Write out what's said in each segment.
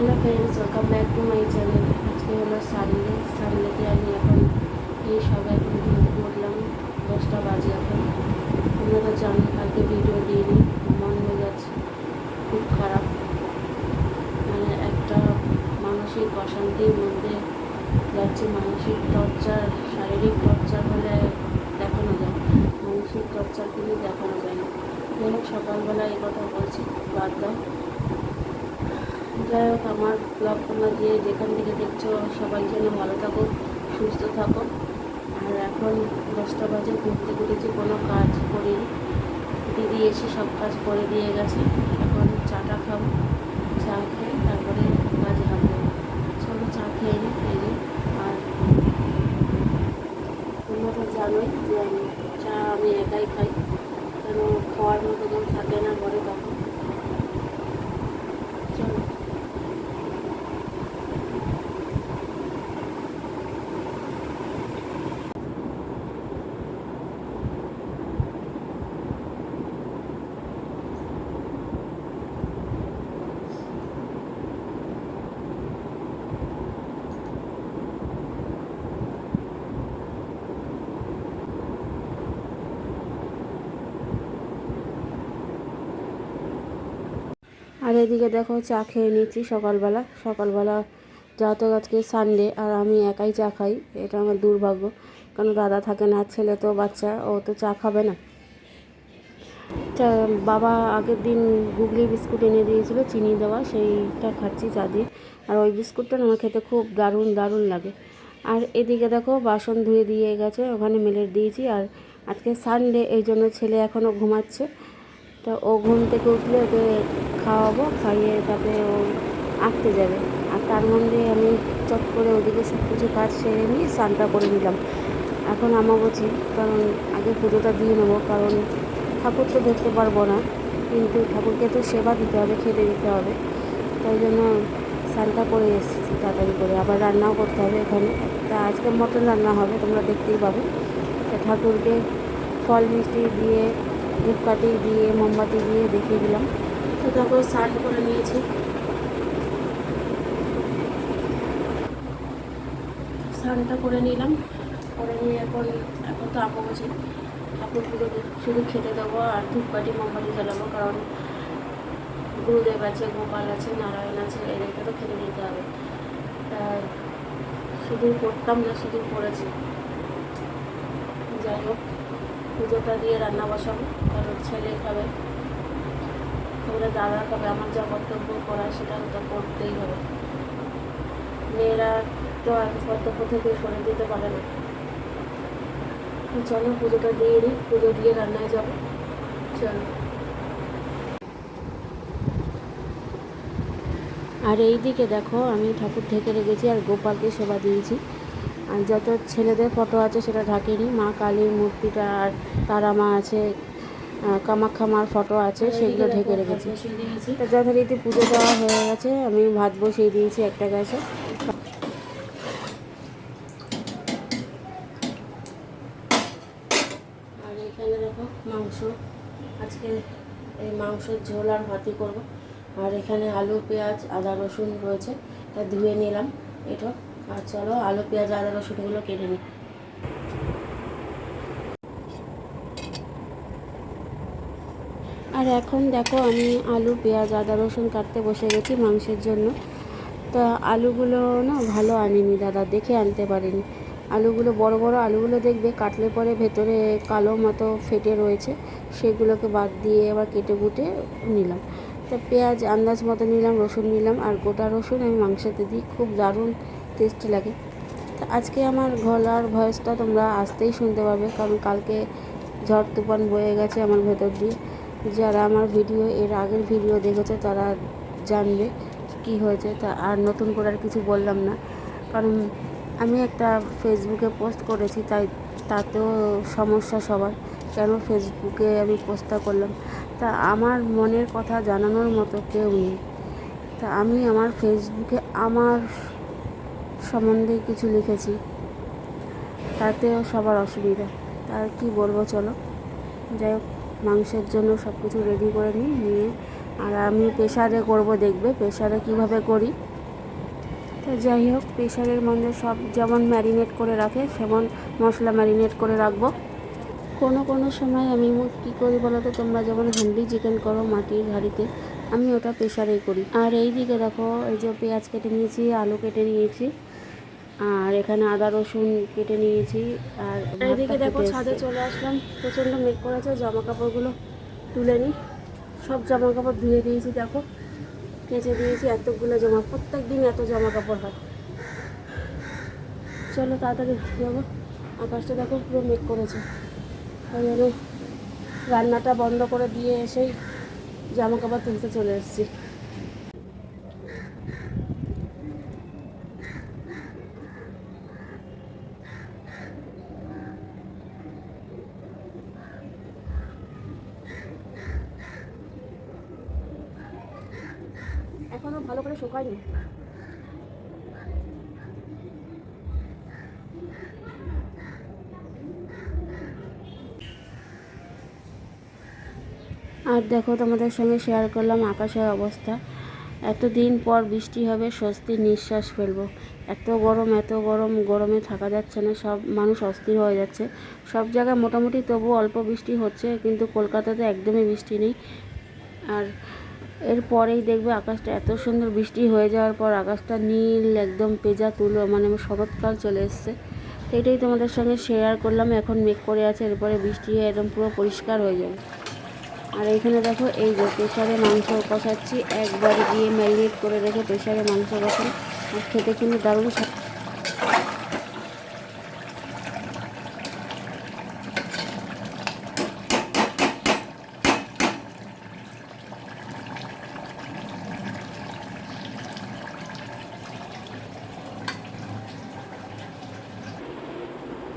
Hello friends, welcome back to my channel. আজকে হলো সানডেতে আমি এখন সবাই এখন ঘুম থেকে উঠলাম। 10টা বাজে এখন। আপনারা জানেন কালকে ভিডিও দিইনি, মন হয়ে যাচ্ছে খুব খারাপ। মানে একটা মানসিক অশান্তির মধ্যে যাচ্ছে। মানসিক টর্চার, শারীরিক টর্চার হলে দেখানো যায়, মানসিক টর্চার কিন্তু দেখানো যায় না। যাই হোক, সকালবেলা এই কথা বলছি, বাদ দাও। যাই হোক, আমার ব্লগ তোমরা যে যেখান থেকে দেখছো সবাই যেন ভালো থাকো, সুস্থ থাকো। আর এখন 10টা বাজে, ঘুরতে ঘুরেছি, কোনো কাজ করিনি। দিদি এসে সব কাজ করে দিয়ে গেছে। এখন চাটা খাবো, চা খেয়ে তারপরে কাজে হাত দেবো। চলো চা খেয়ে নিই। এই যে, আর তোমরা তো জানোই যে চা আমি একাই খাই, কেন খাওয়ার মতো কেউ থাকে না ঘরে তখন। চলো। আর এদিকে দেখো, চা খেয়ে নিচ্ছি সকালবেলা যেহেতু আজকে সানডে আর আমি একাই চা খাই। এটা আমার দুর্ভাগ্য, কারণ দাদা থাকে না, ছেলে তো বাচ্চা, ও তো চা খাবে না। বাবা আগের দিন গুগলি বিস্কুট এনে দিয়েছিল, চিনি দেওয়া, সেইটা খাচ্ছি চা দিয়ে। আর ওই বিস্কুটটা আমার খেতে খুব দারুণ লাগে। আর এদিকে দেখো, বাসন ধুয়ে দিয়ে গেছে, ওখানে মেলে দিয়েছি। আর আজকে সানডে, এই জন্য ছেলে এখনও ঘুমাচ্ছে। তা ও ঘুম থেকে উঠলে ওকে খাওয়াবো, খাইয়ে তারপরে ও আঁকতে যাবে। আর তার মধ্যে আমি চট করে ওদিকে সব কিছু কাজ সেরে নিয়ে স্নানটা করে নিলাম। এখন আমাবছি, কারণ আগে পুজোটা দিয়ে নেবো, কারণ ঠাকুর তো দেখতে পারবো না, কিন্তু ঠাকুরকে তো সেবা দিতে হবে, খেতে দিতে হবে। তাই জন্য স্নানটা করে এসেছি তাড়াতাড়ি করে। আবার রান্নাও করতে হবে এখানে। তা আজকে মটন রান্না হবে, তোমরা দেখতেই পাবে। তা ঠাকুরকে ফল মিষ্টি দিয়ে, ধূপকাঠি দিয়ে, মোমবাতি দিয়ে দেখিয়ে দিলাম। তো তারপর স্নান করে নিয়েছি, স্নানটা করে নিলাম। করে নিয়ে এখন তো আমাবছি, ঠাকুরগুলো শুধু খেতে দেবো আর ধূপকাঠি মোমবাতি জ্বালাবো, কারণ গুরুদেব আছে, গোপাল আছে, নারায়ণ আছে, এদেরকে তো খেতে দিতে হবে। সিঁদুর পরতাম না, সিঁদুর পরেছি। যাই হোক, পুজোটা দিয়ে রান্না বসাবো, কারণ ছেলে খাবে, তারপরে দাদা খাবে। আমার যা কর্তব্য করা সেটা তো করতেই হবে। মেয়েরা তো কর্তব্য থেকে সরে যেতে পারে না। চলো পুজোটা দিয়ে নিই, পুজো দিয়ে রান্নায় যাবো। চলো। আর এই দিকে দেখো, আমি ঠাকুর ঢেকে রেখেছি আর গোপালকে সেবা দিয়েছি। আর যত ছেলেদের ফটো আছে সেটা ঢাকেনি, মা কালীর মূর্তিটা আর তারা মা আছে, কামাখ্যা মার ফটো আছে, সেগুলো ঢেকে রেখেছি। তো যথারীতি পুজো দেওয়া হয়ে গেছে, আমি ভাত বসিয়ে দিয়েছি একটা গ্যাসে। আর এখানে দেখো মাংস, আজকে এই মাংসের ঝোল আর ভাতি করব। আর এখানে আলু, পেঁয়াজ, আদা, রসুন রয়েছে, তা ধুয়ে নিলাম এটা। আর চলো আলু, পেঁয়াজ, আদা, রসুনগুলো কেটে নিই। আর এখন দেখো, আমি আলু, পেঁয়াজ, আদা, রসুন কাটতে বসে গেছি মাংসের জন্য। তা আলুগুলো না ভালো আনিনি দাদা, দেখে আনতে পারিনি। আলুগুলো বড় বড় আলুগুলো দেখবে কাটলে পরে ভেতরে কালো মতো ফেটে রয়েছে, সেগুলোকে বাদ দিয়ে আবার কেটে কুটে নিলাম। তা পেঁয়াজ আন্দাজ মতো নিলাম, রসুন নিলাম, আর গোটা রসুন আমি মাংসতে দিই, খুব দারুণ টেস্ট লাগে। তা আজকে আমার গলার ভয়েসটা তোমরা আসতেই শুনতে পাবে, কারণ কালকে ঝড় তুফান বয়ে গেছে আমার ভেতর দিয়ে। যারা আমার ভিডিও, এর আগের ভিডিও দেখেছে তারা জানবে কি হয়েছে। তা আর নতুন করে আর কিছু বললাম না, কারণ আমি একটা ফেসবুকে পোস্ট করেছি, তাই তাতেও সমস্যা সবার, কেন ফেসবুকে আমি পোস্টটা করলাম। তা আমার মনের কথা জানানোর মতো কেউ নেই। তা আমি আমার ফেসবুকে আমার সম্বন্ধে কিছু লিখেছি, তাতেও সবার অসুবিধা। তার কি বলবো, চলো। যাই হোক, মাংসের জন্য সব কিছু রেডি করে নিয়ে আর আমি প্রেশারে করব, দেখবে প্রেশারে কীভাবে করি। তো যাই হোক, প্রেশারের মধ্যে সব যেমন ম্যারিনেট করে রাখে সেমন মশলা ম্যারিনেট করে রাখবো। কোনো কোনো সময় আমি কী করি বলো তো, তোমরা যেমন হান্ডি চিকেন করো মাটির হাঁড়িতে, আমি ওটা প্রেশারেই করি। আর এই দিকে দেখো, এই যে পেঁয়াজ কেটে নিয়েছি, আলু কেটে নিয়েছি, আর এখানে আদা রসুন কেটে নিয়েছি। আর এইদিকে দেখো ছাদে চলে আসলাম, প্রচণ্ড মেঘ করেছে, জামা কাপড়গুলো তুলে নিই। সব জামা কাপড় ধুয়ে দিয়েছি, দেখো কেচে দিয়েছি। এতগুলো জামা, প্রত্যেক দিন এত জামা কাপড় হয়। চলো তাড়াতাড়ি যাবো। আকাশটা দেখো পুরো মেঘ করেছে, ওই জন্য রান্নাটা বন্ধ করে দিয়ে এসেই জামা কাপড় তুলতে চলে এসেছি। এখনো ভালো করে শুকায়নি। আর দেখো, তোমাদের সঙ্গে শেয়ার করলাম আকাশের অবস্থা। এতদিন পর বৃষ্টি হবে, স্বস্তির নিঃশ্বাস ফেলবো। এত গরম, এত গরম, গরমে থাকা যাচ্ছে না, সব মানুষ অস্থির হয়ে যাচ্ছে। সব জায়গায় মোটামুটি তবু অল্প বৃষ্টি হচ্ছে, কিন্তু কলকাতাতে একদমই বৃষ্টি নেই। আর এরপরেই দেখবে আকাশটা এত সুন্দর, বৃষ্টি হয়ে যাওয়ার পর আকাশটা নীল, একদম পেঁজা তুলো, মানে শরৎকাল চলে এসছে। তো এটাই তোমাদের সঙ্গে শেয়ার করলাম। এখন মেঘ করে আছে, এরপরে বৃষ্টি হয়ে একদম পুরো পরিষ্কার হয়ে যাবে। আর এইখানে দেখো, এই যে প্রেশারে মাংস কষাচ্ছি, একবার গিয়ে ম্যারিনেট করে রেখে প্রেশারে মাংস কষানো, আর খেতে কিন্তু দারুণ।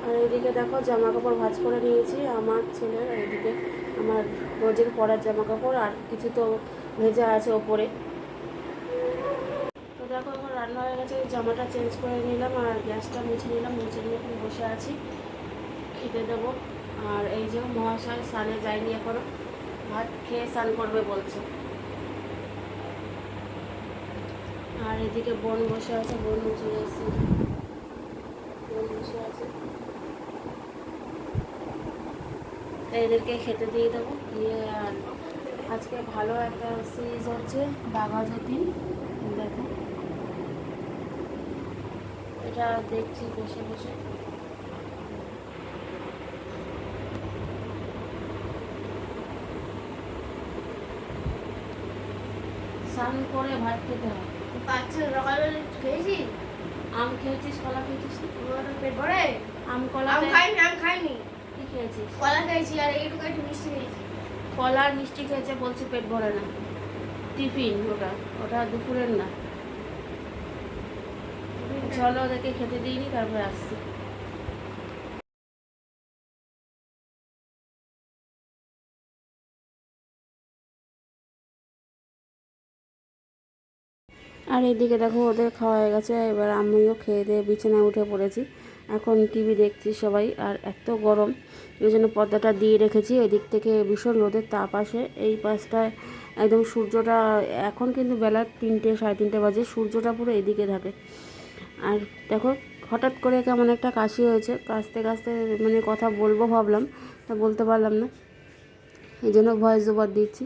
আর এইদিকে দেখো জামা কাপড় ভাঁজ করে নিয়েছি আমার ছেলের, এইদিকে আমার রোজের পরার জামা কাপড়, আর কিছু তো ভেজা আছে ওপরে। তো দেখো এখন রান্না হয়ে গেছে, জামাটা চেঞ্জ করে নিলাম আর গ্যাসটা মুছে নিলাম, মুছে নিয়ে এখন বসে আছি, খেতে দেবো। আর এই যে মহাশয় স্নানে যায়নি এখনো, ভাত খেয়ে স্নান করবে বলছে। আর এদিকে বোন বসে আছে, বোন চলে এসেছে, বোন বসে আছে। এদেরকে খেতে দিয়ে দেবো, দিয়ে আর আজকে ভালো একটা সিরিজ হচ্ছে বাঘা যতীন, দেখো এটা দেখছি বসে বসে। স্নান করে ভাত খেতে হয়। আচ্ছা, সকালবেলা খেয়েছিস? আম খেয়েছিস, কলা খেয়েছিস? পেট ভরে? আম কলা আম খাইনি। কি খেয়েছিস? কলা খেয়েছি আর এইটুকু একটু মিষ্টি খেয়েছি। কলা আর মিষ্টি খেয়েছে, বলছি পেট ভরে না। টিফিন ওটা, ওটা দুপুরের না। চলো ওদেরকে খেতে দিইনি, তারপরে আসছি। আর এদিকে দেখো ওদের খাওয়া হয়ে গেছে, এবার আমিও খেয়ে দিয়ে বিছানায় উঠে পড়েছি। এখন টিভি দেখছি সবাই, আর এত গরম, ওই জন্য পর্দাটা দিয়ে রেখেছি। ওই দিক থেকে ভীষণ রোদের তাপ আসে, এই পাশটায় একদম সূর্যটা, এখন কিন্তু বেলা 3টে 3:30 বাজে, সূর্যটা পুরো এদিকে থাকে। আর দেখো হঠাৎ করে কেমন একটা কাশি হয়েছে, কাশতে কাশতে মানে কথা বলবো ভাবলাম, তা বলতে পারলাম না, এই জন্য ভয়েস ওভার দিচ্ছি।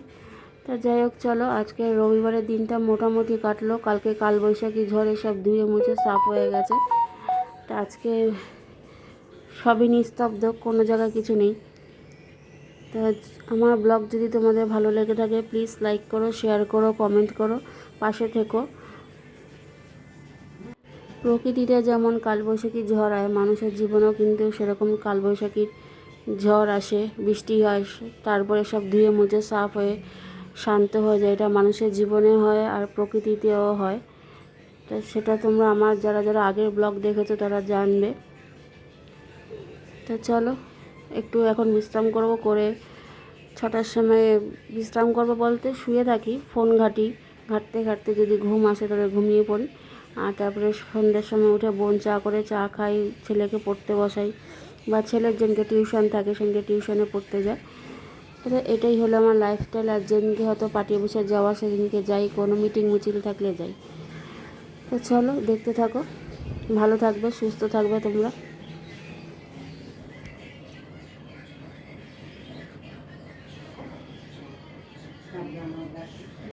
তা যাই হোক, চলো আজকে রবিবারের দিনটা মোটামুটি কাটলো। কালকে কালবৈশাখী ঝড়ে সব ধুয়ে মুছে সাফ হয়ে গেছে। তা আজকে সবই নিস্তব্ধ, কোনো জায়গায় কিছু নেই। তা আমার ব্লগ যদি তোমাদের ভালো লেগে থাকে, প্লিজ লাইক করো, শেয়ার করো, কমেন্ট করো, পাশে থেকো। প্রকৃতিতে যেমন কালবৈশাখী ঝড় হয়, মানুষের জীবনেও কিন্তু সেরকম কালবৈশাখীর ঝড় আসে, বৃষ্টি হয়, তারপরে সব ধুয়ে মুছে সাফ হয়ে শান্ত হয়ে যায়। এটা মানুষের জীবনে হয় আর প্রকৃতিতেও হয়। তো সেটা তোমরা আমার যারা যারা আগের ব্লগ দেখেছো তারা জানবে। তো চলো একটু এখন বিশ্রাম করব, করে 6টার সময় বিশ্রাম করব বলতে শুয়ে থাকি, ফোন ঘাঁটতে ঘাঁটতে যদি ঘুম আসে তাহলে ঘুমিয়ে পড়ি। আর তারপরে সন্ধ্যের সময় উঠে বোন চা করে চা খাই, ছেলেকে পড়তে বসাই, বা ছেলের যেদিনকে টিউশন থাকে সেদিনকে টিউশনে পড়তে যায়। তাহলে এটাই হলো আমার লাইফস্টাইল। আর যেদিনকে হয়তো পার্টি অফিসে যাওয়া সেদিনকে যাই, কোনো মিটিং মিছিল থাকলে যাই। তো চলো দেখতে থাকো, ভালো থাকবে, সুস্থ থাকবে তোমরা।